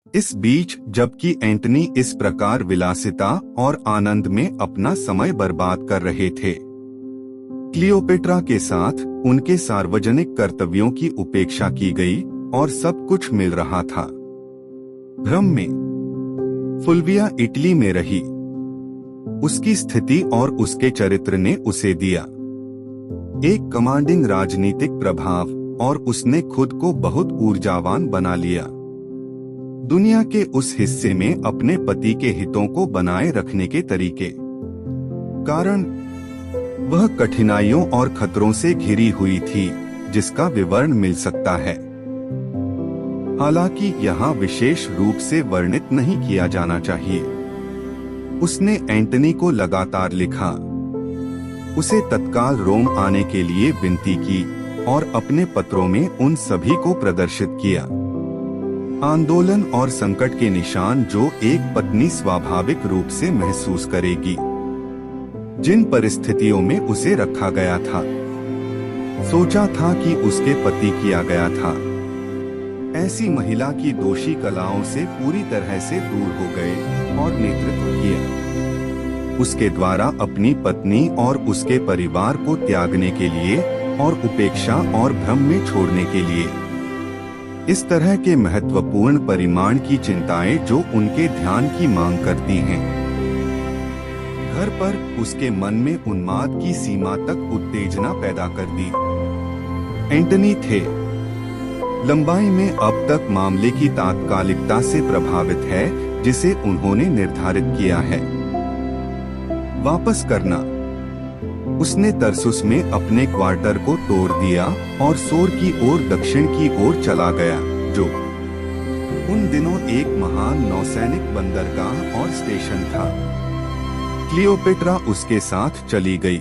इस बीच जबकि एंटनी इस प्रकार विलासिता और आनंद में अपना समय बर्बाद कर रहे थे, क्लियोपेट्रा के साथ उनके सार्वजनिक कर्तव्यों की उपेक्षा की गई और सब कुछ मिल रहा था। भ्रम में फुल्विया इटली में रही। उसकी स्थिति और उसके चरित्र ने उसे दिया एक कमांडिंग राजनीतिक प्रभाव और उसने खुद को बहुत ऊर्जावान बना लिया। दुनिया के उस हिस्से में अपने पति के हितों को बनाए रखने के तरीके कारण वह कठिनाइयों और खतरों से घिरी हुई थी जिसका विवरण मिल सकता है, हालांकि यहाँ विशेष रूप से वर्णित नहीं किया जाना चाहिए। उसने एंटनी को लगातार लिखा, उसे तत्काल रोम आने के लिए विनती की और अपने पत्रों में उन सभी को प्रदर्शित किया। आंदोलन और संकट के निशान जो एक पत्नी स्वाभाविक रूप से महसूस करेगी, जिन परिस्थितियों में उसे रखा गया था, सोचा था कि उसके पति किया गया था। ऐसी महिला की दोषी कलाओं से पूरी तरह से दूर हो गए और नेतृत्व किया। उसके द्वारा अपनी पत्नी और उसके परिवार को त्यागने के लिए और उपेक्षा और भ्रम में छोड़ने के लिए। इस तरह के महत्वपूर्ण परिमाण की चिंताएं जो उनके ध्यान की मांग करती हैं। घर पर उसके मन में उन्माद की सीमा तक उत्तेजना पैदा कर दी। एंटनी थे लंबाई में अब तक मामले की तात्कालिकता से प्रभावित है जिसे उन्होंने निर्धारित किया है। वापस करना। उसने तरसुस में अपने क्वार्टर को तोड़ दिया और सोर की ओर दक्षिण की ओर चला गया, जो उन दिनों एक महान नौसैनिक बंदरगाह और स्टेशन था। क्लियोपेट्रा उसके साथ चली गई।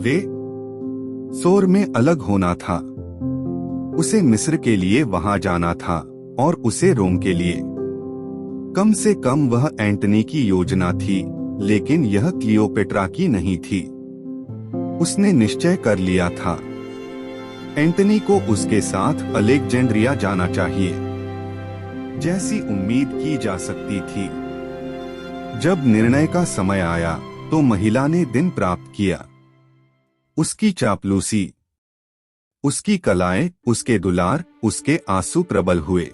वे सोर में अलग होना था। उसे मिस्र के लिए वहां जाना था और उसे रोम के लिए। कम से कम वह एंटनी की योजना थी, लेकिन यह क्लियोपेट्रा की नहीं थी। उसने निश्चय कर लिया था एंटनी को उसके साथ अलेक्जेंड्रिया जाना चाहिए, जैसी उम्मीद की जा सकती थी। जब निर्णय का समय आया तो महिला ने दिन प्राप्त किया। उसकी चापलूसी, उसकी कलाएं, उसके दुलार, उसके आंसू प्रबल हुए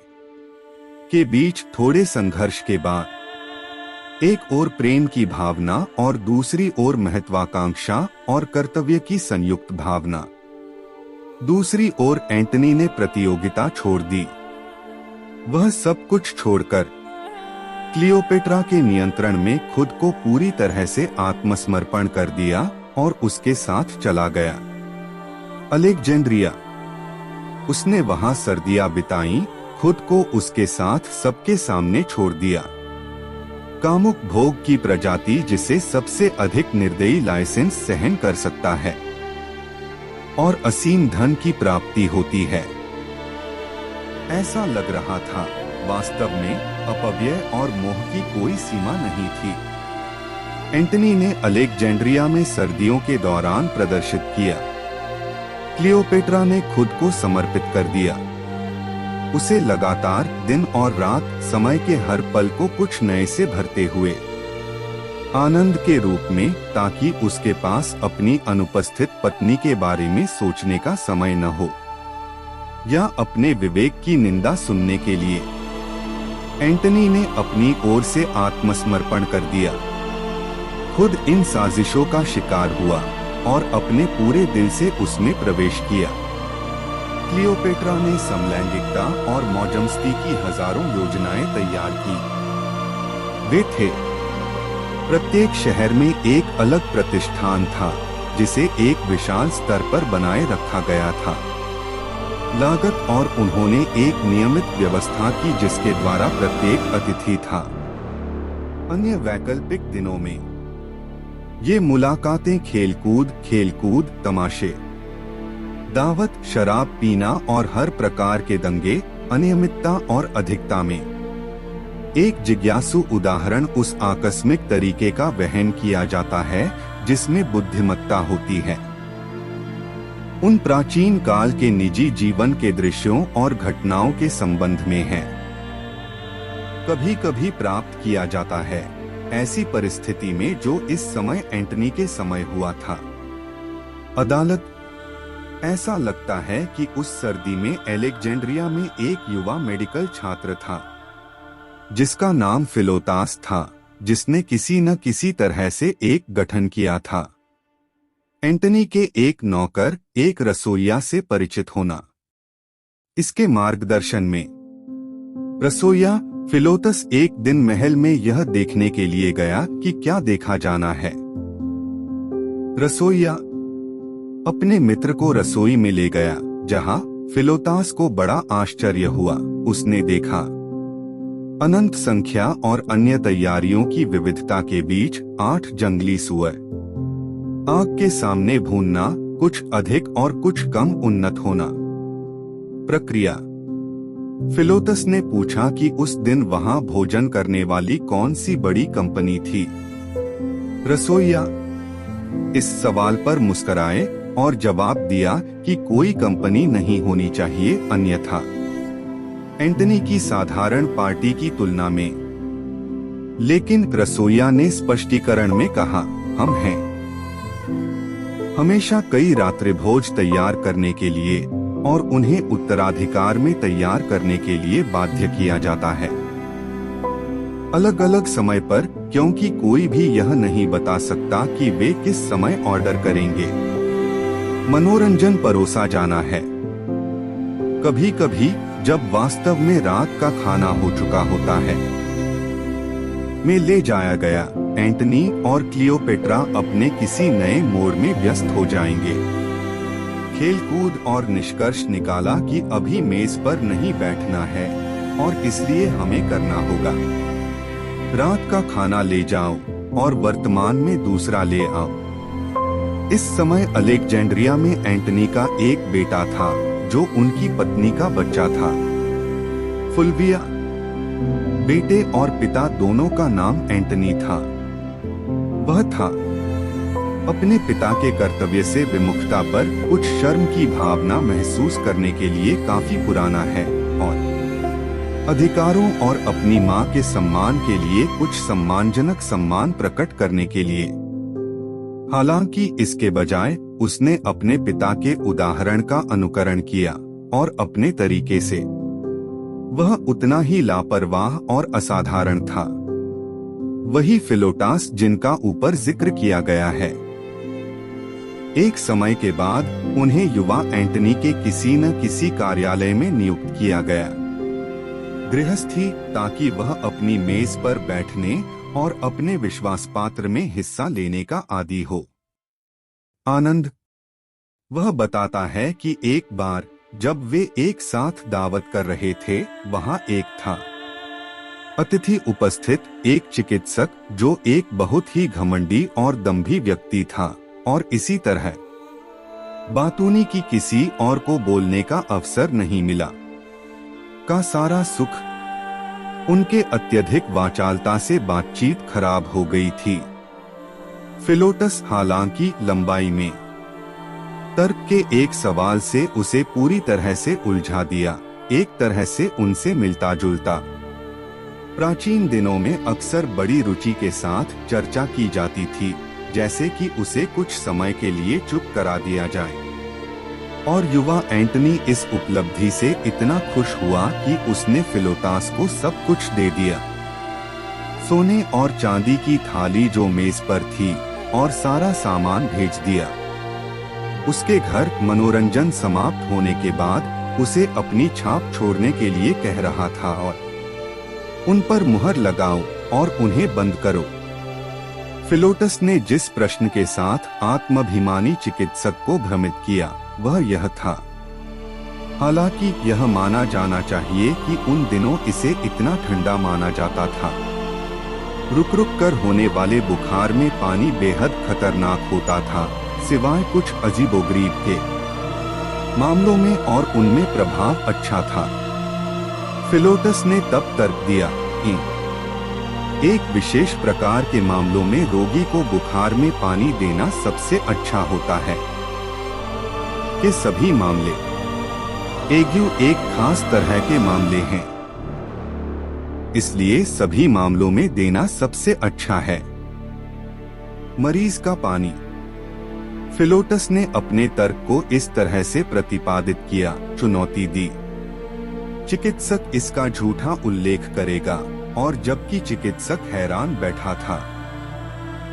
के बीच थोड़े संघर्ष के बाद एक ओर प्रेम की भावना और दूसरी ओर महत्वाकांक्षा और कर्तव्य की संयुक्त भावना। दूसरी ओर एंटनी ने प्रतियोगिता छोड़ दी। वह सब कुछ छोड़कर क्लियोपेट्रा के नियंत्रण में खुद को पूरी तरह से आत्मसमर्पण कर दिया और उसके साथ चला गया। अलेक्जेंड्रिया। उसने वहां सर्दियां बिताई, खुद को उसके साथ सबके सामने छोड़ दिया। कामुक भोग की प्रजाति जिसे सबसे अधिक निर्दयी लाइसेंस सहन कर सकता है और असीम धन की प्राप्ति होती है। ऐसा लग रहा था, वास्तव में अपव्यय और मोह की कोई सीमा नहीं थी। एंटनी ने अलेक्जेंड्रिया में सर्दियों के दौरान प्रदर्शित किया। क्लियोपेट्रा ने खुद को समर्पित कर दिया। उसे लगातार दिन और रात समय के हर पल को कुछ नए से भरते हुए आनंद के रूप में, ताकि उसके पास अपनी अनुपस्थित पत्नी के बारे में सोचने का समय न हो या अपने विवेक की निंदा सुनने के लिए। एंटनी ने अपनी ओर से आत्मसमर्पण कर दिया, खुद इन साजिशों का शिकार हुआ और अपने पूरे दिल से उसमें प्रवेश किया। क्लियोपेट्रा ने समलैंगिकता और मौजमस्ती की हजारों योजनाएं तैयार की। वे थे। प्रत्येक शहर में एक अलग प्रतिष्ठान था जिसे एक विशाल स्तर पर बनाए रखा गया था। लागत और उन्होंने एक नियमित व्यवस्था की जिसके द्वारा प्रत्येक अतिथि था। अन्य वैकल्पिक दिनों में ये मुलाकातें खेलकूद, तमाशे, दावत, शराब पीना और हर प्रकार के दंगे, अनियमितता और अधिकता में। एक जिज्ञासु उदाहरण उस आकस्मिक तरीके का वहन किया जाता है जिसमें बुद्धिमत्ता होती है। उन प्राचीन काल के निजी जीवन के दृश्यों और घटनाओं के संबंध में है। कभी कभी प्राप्त किया जाता है। ऐसी परिस्थिति में जो इस समय एंटनी के समय हुआ था। अदालत। ऐसा लगता है कि उस सर्दी में अलेक्जेंड्रिया में एक युवा मेडिकल छात्र था जिसका नाम फिलोतास था, जिसने किसी न किसी तरह से एक गठन किया था। एंटनी के एक नौकर, एक रसोइया से परिचित होना। इसके मार्गदर्शन में रसोइया फिलोतस एक दिन महल में यह देखने के लिए गया कि क्या देखा जाना है। रसोइया अपने मित्र को रसोई में ले गया, जहां फिलोतास को बड़ा आश्चर्य हुआ। उसने देखा अनंत संख्या और अन्य तैयारियों की विविधता के बीच 8 जंगली सुअर। आग के सामने भूनना, कुछ अधिक और कुछ कम उन्नत होना। प्रक्रिया। फिलोतस ने पूछा कि उस दिन वहां भोजन करने वाली कौन सी बड़ी कंपनी थी। रसोइया इस सवाल पर मुस्कुराए और जवाब दिया कि कोई कंपनी नहीं होनी चाहिए, अन्यथा एंटनी की साधारण पार्टी की तुलना में। लेकिन रसोइया ने स्पष्टीकरण में कहा, हम हैं हमेशा कई रात्रिभोज तैयार करने के लिए और उन्हें उत्तराधिकार में तैयार करने के लिए बाध्य किया जाता है, अलग अलग समय पर, क्योंकि कोई भी यह नहीं बता सकता कि वे किस समय ऑर्डर करेंगे। मनोरंजन परोसा जाना है। कभी कभी जब वास्तव में रात का खाना हो चुका होता है, में ले जाया गया। एंटनी और क्लियोपेट्रा अपने किसी नए मोड़ में व्यस्त हो जाएंगे। खेलकूद और निष्कर्ष निकाला कि अभी मेज पर नहीं बैठना है और इसलिए हमें करना होगा। रात का खाना ले जाओ और वर्तमान में दूसरा ले आओ। इस समय अलेक्जेंड्रिया में एंटनी का एक बेटा था जो उनकी पत्नी का बच्चा था। फुल्विया। बेटे और पिता दोनों का नाम एंटनी था। वह था अपने पिता के कर्तव्य से विमुखता पर कुछ शर्म की भावना महसूस करने के लिए काफी पुराना है और अधिकारों और अपनी मां के सम्मान के लिए कुछ सम्मानजनक सम्मान प्रकट करने के लिए। हालांकि इसके बजाय उसने अपने पिता के उदाहरण का अनुकरण किया और अपने तरीके से वह उतना ही लापरवाह और असाधारण था। वही फिलोटास जिनका ऊपर जिक्र किया गया है। एक समय के बाद उन्हें युवा एंटनी के किसी न किसी कार्यालय में नियुक्त किया गया, गृहस्थी, ताकि वह अपनी मेज पर बैठने और अपने विश्वास पात्र में हिस्सा लेने का आदी हो। आनंद। वह बताता है कि एक बार जब वे एक साथ दावत कर रहे थे, वहां एक था अतिथि उपस्थित, एक चिकित्सक जो एक बहुत ही घमंडी और दंभी व्यक्ति था और इसी तरह बातूनी की किसी और को बोलने का अवसर नहीं मिला। का सारा सुख उनके अत्यधिक वाचालता से बातचीत खराब हो गई थी। फिलोटस हालांकि लंबाई में तर्क के एक सवाल से उसे पूरी तरह से उलझा दिया, एक तरह से उनसे मिलता जुलता। प्राचीन दिनों में अक्सर बड़ी रुचि के साथ चर्चा की जाती थी, जैसे कि उसे कुछ समय के लिए चुप करा दिया जाए। और युवा एंटनी इस उपलब्धि से इतना खुश हुआ कि उसने फिलोतास को सब कुछ दे दिया। सोने और चांदी की थाली जो मेज पर थी और सारा सामान भेज दिया। उसके घर मनोरंजन समाप्त होने के बाद उसे अपनी छाप छोड़ने के लिए कह रहा था और उन पर मुहर लगाओ और उन्हें बंद करो। फिलोटस ने जिस प्रश्न के साथ आत्माभिमानी चिकित्सक को भ्रमित किया वह यह था। हालांकि यह माना जाना चाहिए कि उन दिनों इसे इतना ठंडा माना जाता था। रुक रुक कर होने वाले बुखार में पानी बेहद खतरनाक होता था, सिवाय कुछ अजीबोगरीब के मामलों में, और उनमें प्रभाव अच्छा था। फिलोटस ने तब तर्क दिया, एक विशेष प्रकार के मामलों में रोगी को बुखार में पानी देना सबसे अच्छा होता है कि सभी मामले एग्यू एक खास तरह के मामले हैं। इसलिए सभी मामलों में देना सबसे अच्छा है। मरीज का पानी। फिलोटस ने अपने तर्क को इस तरह से प्रतिपादित किया, चुनौती दी। चिकित्सक इसका झूठा उल्लेख करेगा, और जबकि चिकित्सक हैरान बैठा था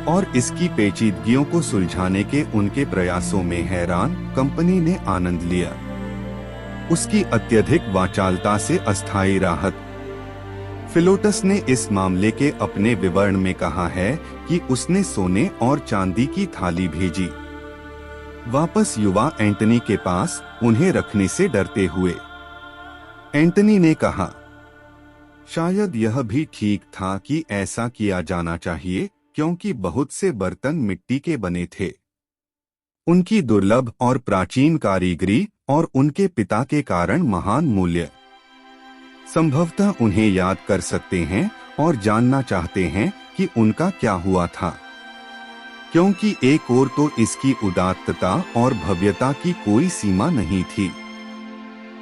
और इसकी पेचीदगियों को सुलझाने के उनके प्रयासों में हैरान, कंपनी ने आनंद लिया उसकी अत्यधिक वाचालता से अस्थायी राहत। फिलोटस ने इस मामले के अपने विवरण में कहा है कि उसने सोने और चांदी की थाली भेजी वापस युवा एंटनी के पास, उन्हें रखने से डरते हुए। एंटनी ने कहा, शायद यह भी ठीक था कि ऐसा किया जाना चाहिए, क्योंकि बहुत से बर्तन मिट्टी के बने थे। उनकी दुर्लभ और प्राचीन कारीगरी और उनके पिता के कारण महान मूल्य। संभवतः उन्हें याद कर सकते हैं और जानना चाहते हैं कि उनका क्या हुआ था, क्योंकि एक ओर तो इसकी उदात्तता और भव्यता की कोई सीमा नहीं थी।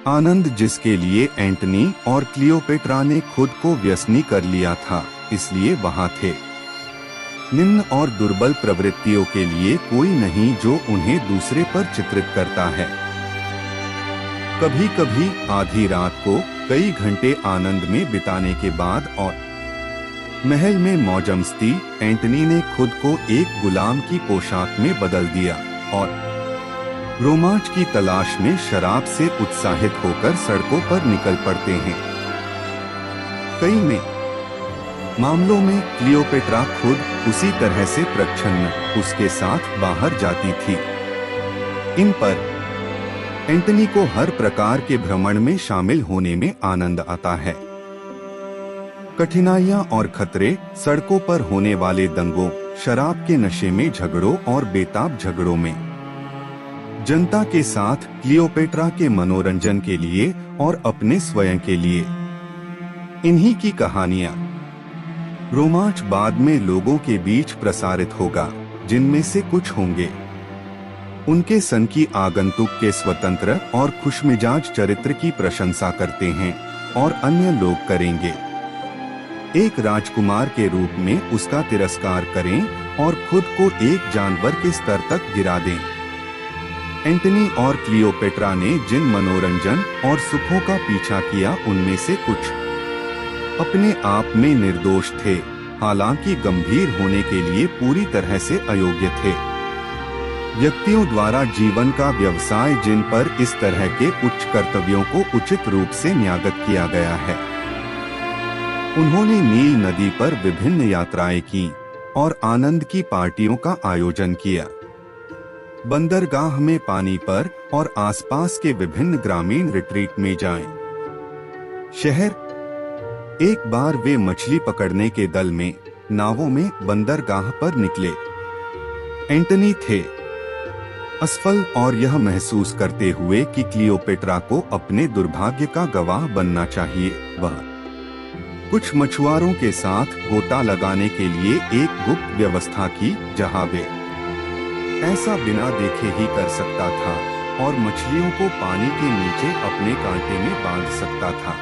आनंद जिसके लिए एंटनी और क्लियोपेट्रा ने खुद को व्यसनी कर लिया था, इसलिए वहां थे। निम्न और दुर्बल प्रवृत्तियों के लिए कोई नहीं जो उन्हें दूसरे पर चित्रित करता है। कभी कभी आधी रात को कई घंटे आनंद में बिताने के बाद और महल में मौजमस्ती, एंटनी ने खुद को एक गुलाम की पोशाक में बदल दिया और रोमांच की तलाश में शराब से उत्साहित होकर सड़कों पर निकल पड़ते हैं। कई में मामलों में क्लियोपेट्रा खुद उसी तरह से प्रच्छन्न उसके साथ बाहर जाती थी। इन पर एंटनी को हर प्रकार के भ्रमण में शामिल होने में आनंद आता है। कठिनाइयां और खतरे, सड़कों पर होने वाले दंगों, शराब के नशे में झगड़ों और बेताब झगड़ों में, जनता के साथ क्लियोपेट्रा के मनोरंजन के लिए और अपने स्वयं के लिए। इन्हीं की कहानियां। रोमांच बाद में लोगों के बीच प्रसारित होगा, जिनमें से कुछ होंगे उनके सन की आगंतुक के स्वतंत्र और खुशमिजाज चरित्र की प्रशंसा करते हैं, और अन्य लोग करेंगे एक राजकुमार के रूप में उसका तिरस्कार करें और खुद को एक जानवर के स्तर तक गिरा दें। एंटनी और क्लियोपेट्रा ने जिन मनोरंजन और सुखों का पीछा किया, उनमें से कुछ अपने आप में निर्दोष थे, हालांकि गंभीर होने के लिए पूरी तरह से अयोग्य थे। व्यक्तियों द्वारा जीवन का व्यवसाय जिन पर इस तरह के उच्च कर्तव्यों को उचित रूप से न्यागत किया गया है। उन्होंने नील नदी पर विभिन्न यात्राएं की और आनंद की पार्टियों का आयोजन किया। बंदरगाह में पानी पर और आसपास के विभिन्न ग्रामीण रिट्रीट में जाएं। शहर। एक बार वे मछली पकड़ने के दल में नावों में बंदरगाह पर निकले। एंटनी थे असफल और यह महसूस करते हुए कि क्लियोपेट्रा को अपने दुर्भाग्य का गवाह बनना चाहिए। वह कुछ मछुआरों के साथ गोता लगाने के लिए एक गुप्त व्यवस्था की, जहां वे ऐसा बिना देखे ही कर सकता था और मछलियों को पानी के नीचे अपने कांटे में बांध सकता था।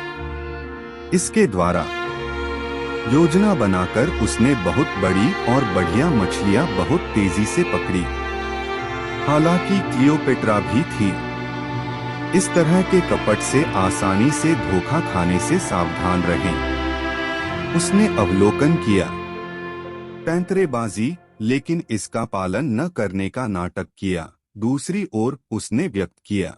इसके द्वारा योजना बनाकर उसने बहुत बड़ी और बढ़िया मछलियां बहुत तेजी से पकड़ी। हालांकि क्लियोपेट्रा भी थी। इस तरह के कपट से आसानी से धोखा खाने से सावधान रहें। उसने अवलोकन किया, पैंतरेबाजी, लेकिन इसका पालन न करने का नाटक किया। दूसरी ओर उसने व्यक्त किया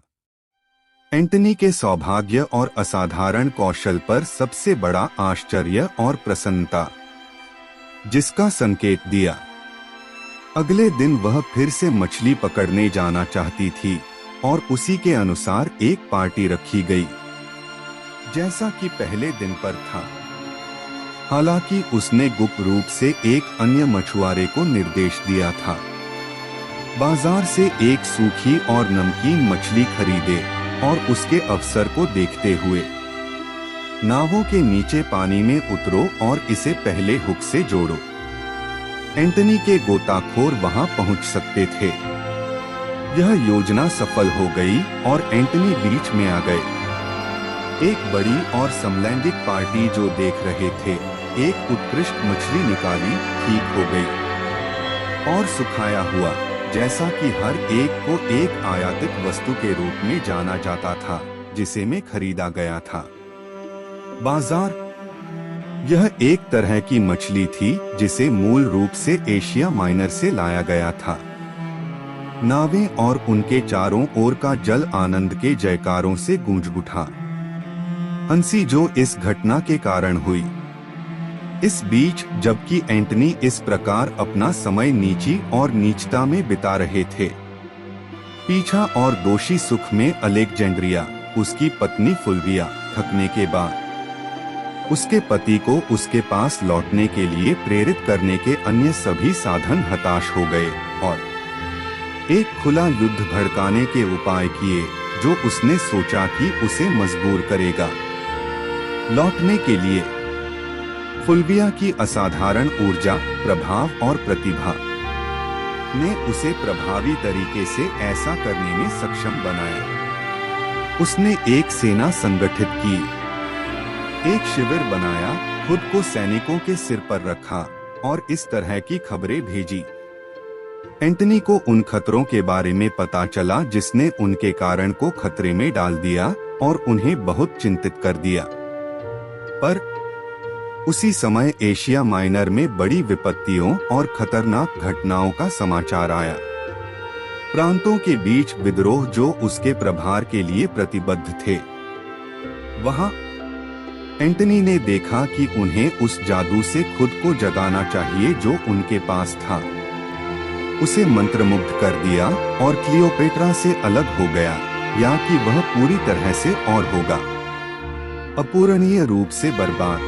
एंटनी के सौभाग्य और असाधारण कौशल पर सबसे बड़ा आश्चर्य और प्रसन्नता, जिसका संकेत दिया। अगले दिन वह फिर से मछली पकड़ने जाना चाहती थी और उसी के अनुसार एक पार्टी रखी गई, जैसा कि पहले दिन पर था। हालांकि उसने गुप्त रूप से एक अन्य मछुआरे को निर्देश दिया था, बाजार से एक सूखी और नमकीन मछली खरीदे और उसके अवसर को देखते हुए नावों के नीचे पानी में उतरो और इसे पहले हुक से जोड़ो। एंटनी के गोताखोर वहां पहुंच सकते थे। यह योजना सफल हो गई और एंटनी बीच में आ गए। एक बड़ी और समलैंगिक पार्टी जो देख रहे थे, एक उत्कृष्ट मछली निकाली, ठीक हो गई और सुखाया हुआ, जैसा कि हर एक को एक आयातित वस्तु के रूप में जाना जाता था जिसे में खरीदा गया था। बाजार। यह एक तरह की मछली थी जिसे मूल रूप से एशिया माइनर से लाया गया था। नावें और उनके चारों ओर का जल आनंद के जयकारों से गूंज उठा। हंसी जो इस घटना के कारण हुई। इस बीच जबकि एंटनी इस प्रकार अपना समय नीची और नीचता में बिता रहे थे, पीछा और दोषी सुख में अलेक्जेंड्रिया, उसकी पत्नी फुल्विया, थकने के बाद उसके पति को उसके पास लौटने के लिए प्रेरित करने के अन्य सभी साधन हताश हो गए और एक खुला युद्ध भड़काने के उपाय किए जो उसने सोचा कि उसे मजबूर करेगा लौटने के लिए। फुल्विया की असाधारण ऊर्जा, प्रभाव और प्रतिभा ने उसे प्रभावी तरीके से ऐसा करने में सक्षम बनाया। उसने एक सेना संगठित की, एक शिविर बनाया, खुद को सैनिकों के सिर पर रखा और इस तरह की खबरें भेजी। एंटनी को उन खतरों के बारे में पता चला जिसने उनके कारण को खतरे में डाल दिया और उन्हें बहुत चिंतित कर दिया। पर उसी समय एशिया माइनर में बड़ी विपत्तियों और खतरनाक घटनाओं का समाचार आया। प्रांतों के बीच विद्रोह जो उसके प्रभार के लिए प्रतिबद्ध थे। वहां एंटनी ने देखा कि उन्हें उस जादू से खुद को जगाना चाहिए जो उनके पास था। उसे मंत्रमुग्ध कर दिया और क्लियोपेट्रा से अलग हो गया, या कि वह पूरी तरह से और होगा अपूरणीय रूप से बर्बाद।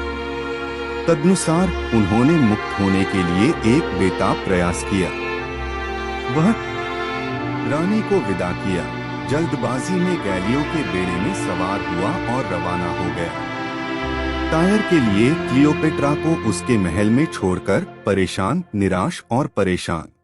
तदनुसार उन्होंने मुक्त होने के लिए एक बेताब प्रयास किया। वह रानी को विदा किया, जल्दबाजी में गैलियों के बेड़े में सवार हुआ और रवाना हो गया टायर के लिए, क्लियोपेट्रा को उसके महल में छोड़कर, परेशान, निराश और परेशान।